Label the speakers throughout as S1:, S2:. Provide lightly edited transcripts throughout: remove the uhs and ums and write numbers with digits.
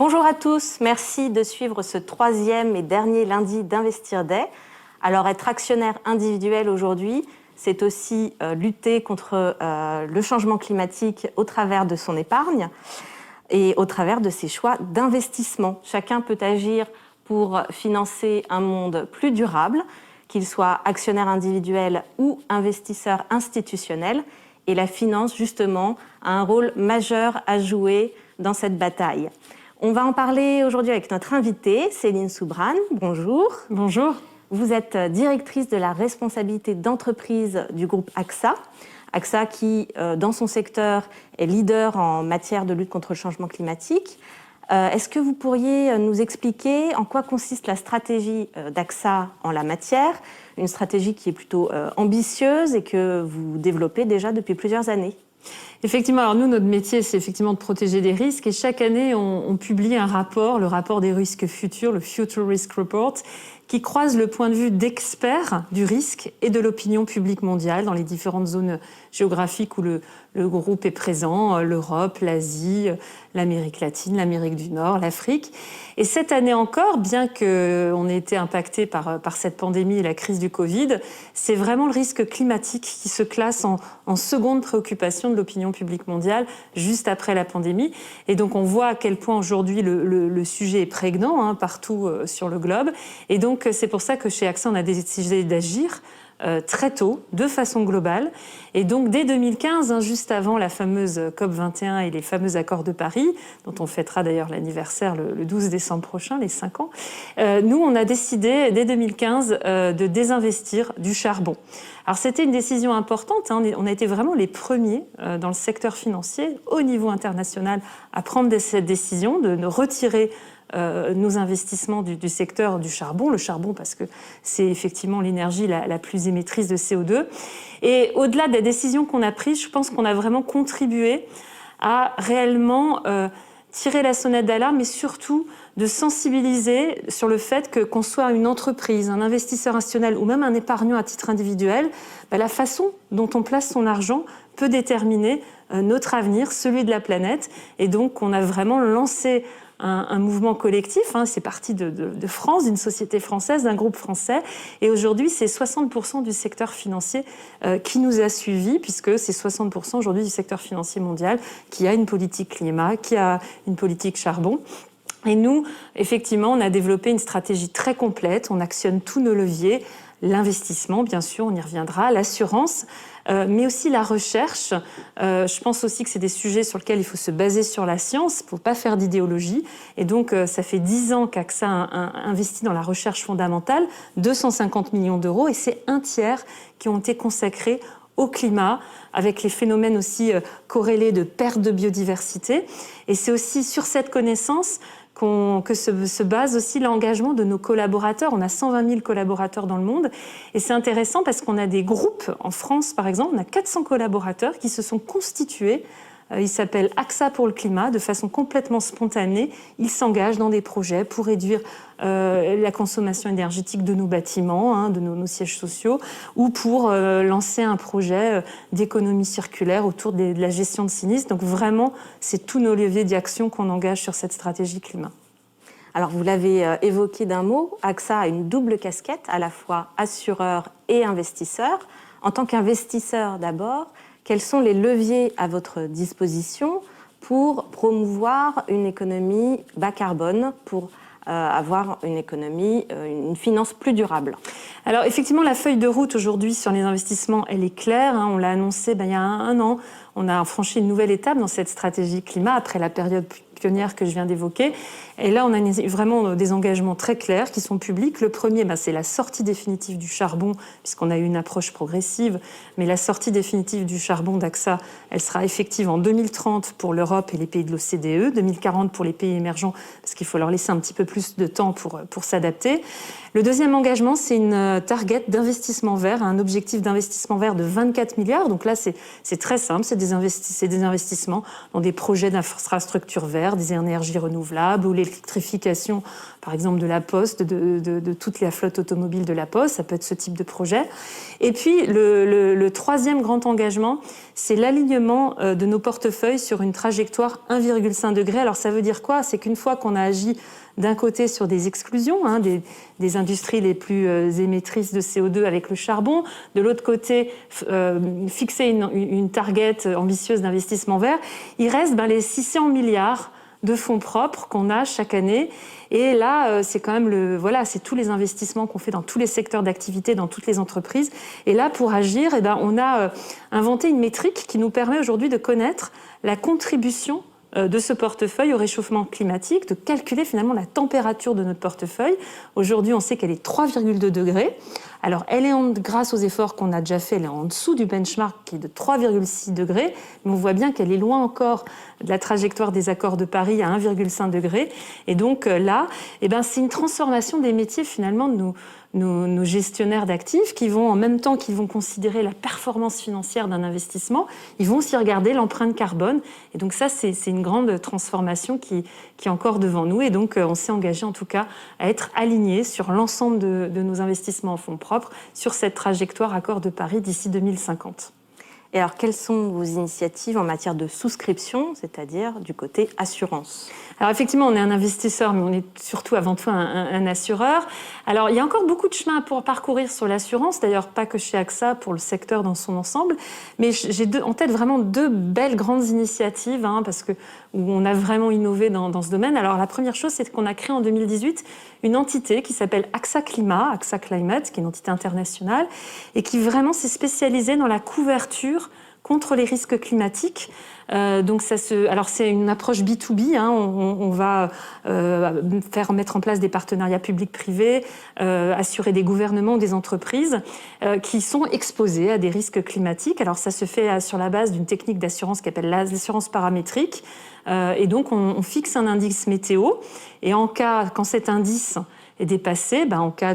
S1: Bonjour à tous, merci de suivre ce troisième et dernier lundi d'Investir Day. Alors être actionnaire individuel aujourd'hui, c'est aussi lutter contre le changement climatique au travers de son épargne et au travers de ses choix d'investissement. Chacun peut agir pour financer un monde plus durable, qu'il soit actionnaire individuel ou investisseur institutionnel. Et la finance, justement, a un rôle majeur à jouer dans cette bataille. On va en parler aujourd'hui avec notre invitée, Céline Soubrane. Bonjour.
S2: Bonjour.
S1: Vous êtes directrice de la responsabilité d'entreprise du groupe AXA. AXA qui, dans son secteur, est leader en matière de lutte contre le changement climatique. Est-ce que vous pourriez nous expliquer en quoi consiste la stratégie d'AXA en la matière? Une stratégie qui est plutôt ambitieuse et que vous développez déjà depuis plusieurs années.
S2: Effectivement, alors nous, notre métier, c'est effectivement de protéger des risques. Et chaque année, on publie un rapport, le rapport des risques futurs, le Future Risk Report, qui croise le point de vue d'experts du risque et de l'opinion publique mondiale dans les différentes zones géographiques où le groupe est présent, l'Europe, l'Asie, l'Amérique latine, l'Amérique du Nord, l'Afrique. Et cette année encore, bien qu'on ait été impacté par cette pandémie et la crise du Covid, c'est vraiment le risque climatique qui se classe en seconde préoccupation de l'opinion publique mondiale juste après la pandémie. Et donc on voit à quel point aujourd'hui le sujet est prégnant partout sur le globe. Et donc c'est pour ça que chez AXA, on a décidé d'agir très tôt, de façon globale. Et donc, dès 2015, juste avant la fameuse COP21 et les fameux accords de Paris, dont on fêtera d'ailleurs l'anniversaire le 12 décembre prochain, les 5 ans, nous, on a décidé, dès 2015, de désinvestir du charbon. Alors, c'était une décision importante. On a été vraiment les premiers dans le secteur financier, au niveau international, à prendre cette décision de retirer nos investissements du secteur du charbon, le charbon parce que c'est effectivement l'énergie la plus émettrice de CO2. Et au-delà des décisions qu'on a prises, je pense qu'on a vraiment contribué à réellement tirer la sonnette d'alarme et surtout de sensibiliser sur le fait qu'on soit une entreprise, un investisseur institutionnel ou même un épargnant à titre individuel, la façon dont on place son argent peut déterminer notre avenir, celui de la planète. Et donc on a vraiment lancé un mouvement collectif, c'est parti de France, d'une société française, d'un groupe français. Et aujourd'hui, c'est 60% du secteur financier qui nous a suivis, puisque c'est 60% aujourd'hui du secteur financier mondial qui a une politique climat, qui a une politique charbon. Et nous, effectivement, on a développé une stratégie très complète. On actionne tous nos leviers. L'investissement, bien sûr, on y reviendra, l'assurance, mais aussi la recherche. Je pense aussi que c'est des sujets sur lesquels il faut se baser sur la science, il ne faut pas faire d'idéologie. Et donc, ça fait 10 ans qu'AXA a investi dans la recherche fondamentale, 250 millions d'euros, et c'est un tiers qui ont été consacrés au climat, avec les phénomènes aussi corrélés de perte de biodiversité. Et c'est aussi sur cette connaissance que se base aussi l'engagement de nos collaborateurs. On a 120 000 collaborateurs dans le monde. Et c'est intéressant parce qu'on a des groupes, en France par exemple, on a 400 collaborateurs qui se sont constitués. Ils s'appellent AXA pour le climat, de façon complètement spontanée. Ils s'engagent dans des projets pour réduire la consommation énergétique de nos bâtiments, de nos sièges sociaux, ou pour lancer un projet d'économie circulaire autour de la gestion de sinistres. Donc vraiment, c'est tous nos leviers d'action qu'on engage sur cette stratégie climat.
S1: Alors vous l'avez évoqué d'un mot, AXA a une double casquette, à la fois assureur et investisseur. En tant qu'investisseur d'abord, quels sont les leviers à votre disposition pour promouvoir une économie bas carbone, pour avoir une économie, une finance plus durable?
S2: Alors effectivement, la feuille de route aujourd'hui sur les investissements, elle est claire. On l'a annoncé il y a un an. On a franchi une nouvelle étape dans cette stratégie climat après la période pionnière que je viens d'évoquer. Et là, on a vraiment des engagements très clairs qui sont publics. Le premier, c'est la sortie définitive du charbon, puisqu'on a eu une approche progressive. Mais la sortie définitive du charbon d'AXA, elle sera effective en 2030 pour l'Europe et les pays de l'OCDE, 2040 pour les pays émergents, parce qu'il faut leur laisser un petit peu plus de temps pour s'adapter. Le deuxième engagement, c'est une target d'investissement vert, un objectif d'investissement vert de 24 milliards. Donc là, c'est très simple, c'est des investissements dans des projets d'infrastructures vertes, des énergies renouvelables ou l'électrification, par exemple, de la Poste, de toute la flotte automobile de la Poste. Ça peut être ce type de projet. Et puis, le troisième grand engagement, c'est l'alignement de nos portefeuilles sur une trajectoire 1,5 degré. Alors, ça veut dire quoi? C'est qu'une fois qu'on a agi d'un côté sur des exclusions, des industries les plus émettrices de CO2 avec le charbon, de l'autre côté fixer une target ambitieuse d'investissement vert, il reste les 600 milliards de fonds propres qu'on a chaque année. Et là, c'est quand même c'est tous les investissements qu'on fait dans tous les secteurs d'activité, dans toutes les entreprises. Et là, pour agir, on a inventé une métrique qui nous permet aujourd'hui de connaître la contribution de ce portefeuille au réchauffement climatique, de calculer finalement la température de notre portefeuille. Aujourd'hui, on sait qu'elle est 3,2 degrés. Alors, elle est grâce aux efforts qu'on a déjà fait, elle est en dessous du benchmark qui est de 3,6 degrés, mais on voit bien qu'elle est loin encore de la trajectoire des accords de Paris à 1,5 degré. Et donc là, c'est une transformation des métiers finalement de nos gestionnaires d'actifs qui vont, en même temps qu'ils vont considérer la performance financière d'un investissement, ils vont aussi regarder l'empreinte carbone. Et donc ça, c'est une grande transformation qui est encore devant nous. Et donc, on s'est engagé en tout cas à être aligné sur l'ensemble de nos investissements en fonds propres sur cette trajectoire accord de Paris d'ici 2050.
S1: Et alors, quelles sont vos initiatives en matière de souscription, c'est-à-dire du côté assurance?
S2: Alors effectivement, on est un investisseur, mais on est surtout avant tout un assureur. Alors il y a encore beaucoup de chemin pour parcourir sur l'assurance, d'ailleurs pas que chez AXA, pour le secteur dans son ensemble, mais j'ai en tête vraiment deux belles grandes initiatives, parce que où on a vraiment innové dans ce domaine. Alors la première chose, c'est qu'on a créé en 2018 une entité qui s'appelle AXA Climat, AXA Climate, qui est une entité internationale, et qui vraiment s'est spécialisée dans la couverture contre les risques climatiques. Donc alors c'est une approche B2B, on va mettre en place des partenariats publics-privés, assurer des gouvernements ou des entreprises qui sont exposés à des risques climatiques. Alors ça se fait sur la base d'une technique d'assurance qui s'appelle l'assurance paramétrique. Et donc on fixe un indice météo, et quand cet indice est dépassé, en cas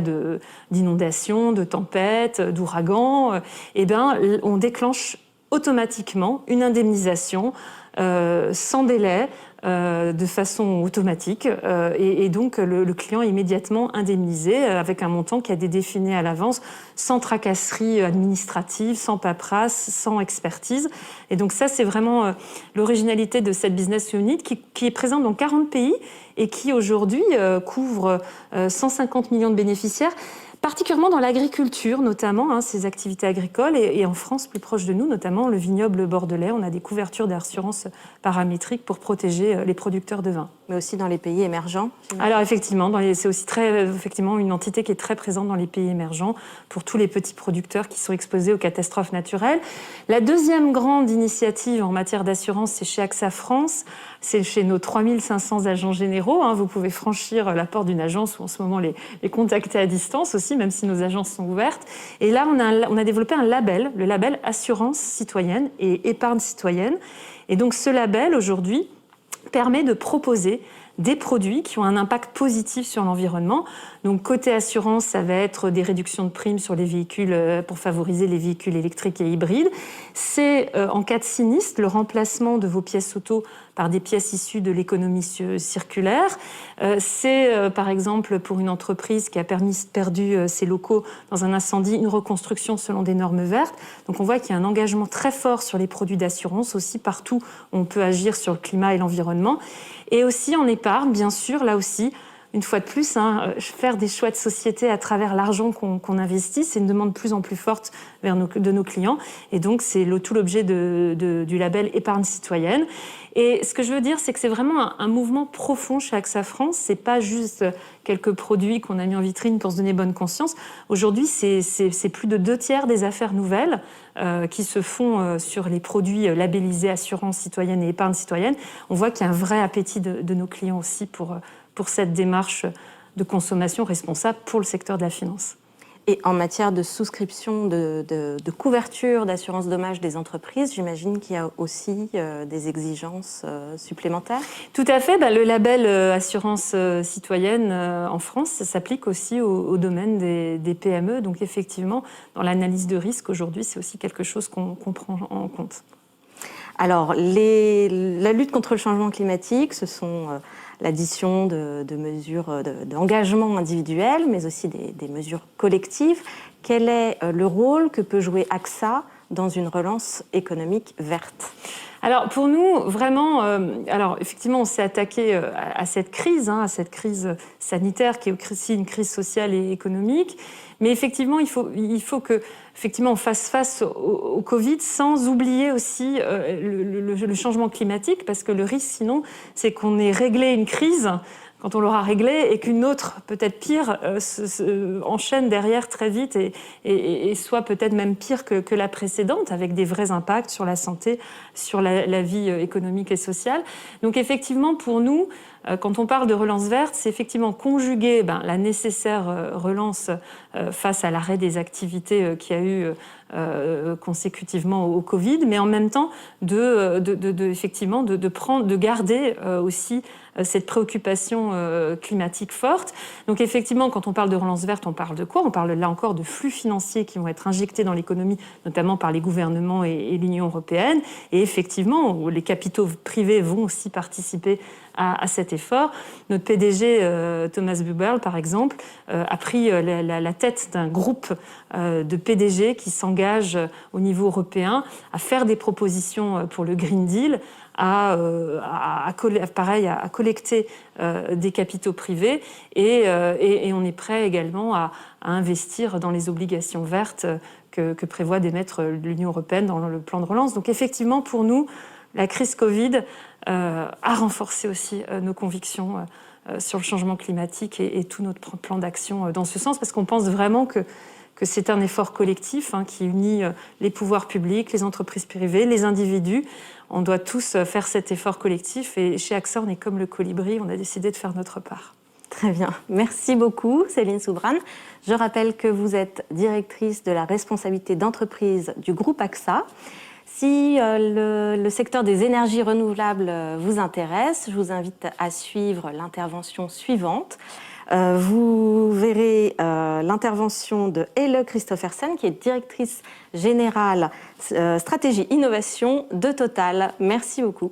S2: d'inondation, de tempête, d'ouragan, on déclenche automatiquement une indemnisation sans délai, de façon automatique, et donc le client est immédiatement indemnisé avec un montant qui a été défini à l'avance, sans tracasserie administrative, sans paperasse, sans expertise. Et donc ça, c'est vraiment l'originalité de cette business unit qui est présente dans 40 pays et qui aujourd'hui couvre 150 millions de bénéficiaires, particulièrement dans l'agriculture, notamment, ces activités agricoles, et en France, plus proche de nous, notamment le vignoble bordelais. On a des couvertures d'assurance paramétrique pour protéger les producteurs de vin.
S1: Mais aussi dans les pays émergents?
S2: Alors effectivement, c'est aussi effectivement une entité qui est très présente dans les pays émergents pour tous les petits producteurs qui sont exposés aux catastrophes naturelles. La deuxième grande initiative en matière d'assurance, c'est chez AXA France. C'est chez nos 3500 agents généraux. Vous pouvez franchir la porte d'une agence ou en ce moment les contacter à distance aussi, même si nos agences sont ouvertes. Et là, on a développé un label, le label Assurance citoyenne et Épargne citoyenne. Et donc ce label, aujourd'hui, permet de proposer des produits qui ont un impact positif sur l'environnement. Donc côté assurance, ça va être des réductions de primes sur les véhicules pour favoriser les véhicules électriques et hybrides. C'est en cas de sinistre, le remplacement de vos pièces auto par des pièces issues de l'économie circulaire. C'est par exemple pour une entreprise qui a perdu ses locaux dans un incendie, une reconstruction selon des normes vertes. Donc on voit qu'il y a un engagement très fort sur les produits d'assurance aussi partout où on peut agir sur le climat et l'environnement. Et aussi en épargne, bien sûr, là aussi, une fois de plus, faire des choix de société à travers l'argent qu'on investit, c'est une demande de plus en plus forte de nos clients. Et donc, c'est tout l'objet du label Épargne citoyenne. Et ce que je veux dire, c'est que c'est vraiment un mouvement profond chez AXA France. C'est pas juste quelques produits qu'on a mis en vitrine pour se donner bonne conscience. Aujourd'hui, c'est plus de 2/3 des affaires nouvelles qui se font sur les produits labellisés assurance citoyenne et épargne citoyenne. On voit qu'il y a un vrai appétit de nos clients aussi pour cette démarche de consommation responsable pour le secteur de la finance.
S1: Et en matière de souscription, de couverture, d'assurance dommage des entreprises, j'imagine qu'il y a aussi des exigences supplémentaires?
S2: Tout à fait. Le label assurance citoyenne en France, ça s'applique aussi au domaine des PME. Donc effectivement, dans l'analyse de risque, aujourd'hui, c'est aussi quelque chose qu'on prend en compte.
S1: Alors, la lutte contre le changement climatique, ce sont l'addition de mesures d'engagement individuel, mais aussi des mesures collectives. Quel est le rôle que peut jouer AXA dans une relance économique verte ?
S2: Alors pour nous, vraiment, alors effectivement, on s'est attaqué à cette crise sanitaire qui est aussi une crise sociale et économique. Mais effectivement, il faut que effectivement, on fasse face au Covid sans oublier aussi le changement climatique, parce que le risque, sinon, c'est qu'on ait réglé une crise quand on l'aura réglée et qu'une autre, peut-être pire, enchaîne derrière très vite et soit peut-être même pire que la précédente, avec des vrais impacts sur la santé, sur la vie économique et sociale. Donc effectivement, pour nous, quand on parle de relance verte, c'est effectivement conjuguer la nécessaire relance face à l'arrêt des activités qu'il y a eu consécutivement au Covid, mais en même temps effectivement de garder aussi cette préoccupation climatique forte. Donc effectivement, quand on parle de relance verte, on parle de quoi ? On parle là encore de flux financiers qui vont être injectés dans l'économie, notamment par les gouvernements et l'Union européenne. Et effectivement, les capitaux privés vont aussi participer à cet effort. Notre PDG, Thomas Buberl, par exemple, a pris la tête d'un groupe de PDG qui s'engagent au niveau européen à faire des propositions pour le Green Deal, à collecter des capitaux privés et on est prêt également à investir dans les obligations vertes que prévoit d'émettre l'Union européenne dans le plan de relance. Donc effectivement, pour nous, la crise Covid a renforcé aussi nos convictions sur le changement climatique et tout notre plan d'action dans ce sens, parce qu'on pense vraiment que c'est un effort collectif qui unit les pouvoirs publics, les entreprises privées, les individus. On doit tous faire cet effort collectif et chez AXA, on est comme le colibri, on a décidé de faire notre part.
S1: Très bien. Merci beaucoup, Céline Soubrane. Je rappelle que vous êtes directrice de la responsabilité d'entreprise du groupe AXA. Si le secteur des énergies renouvelables vous intéresse, je vous invite à suivre l'intervention suivante. Vous verrez l'intervention de Helle Christoffersen, qui est directrice générale stratégie innovation de Total. Merci beaucoup.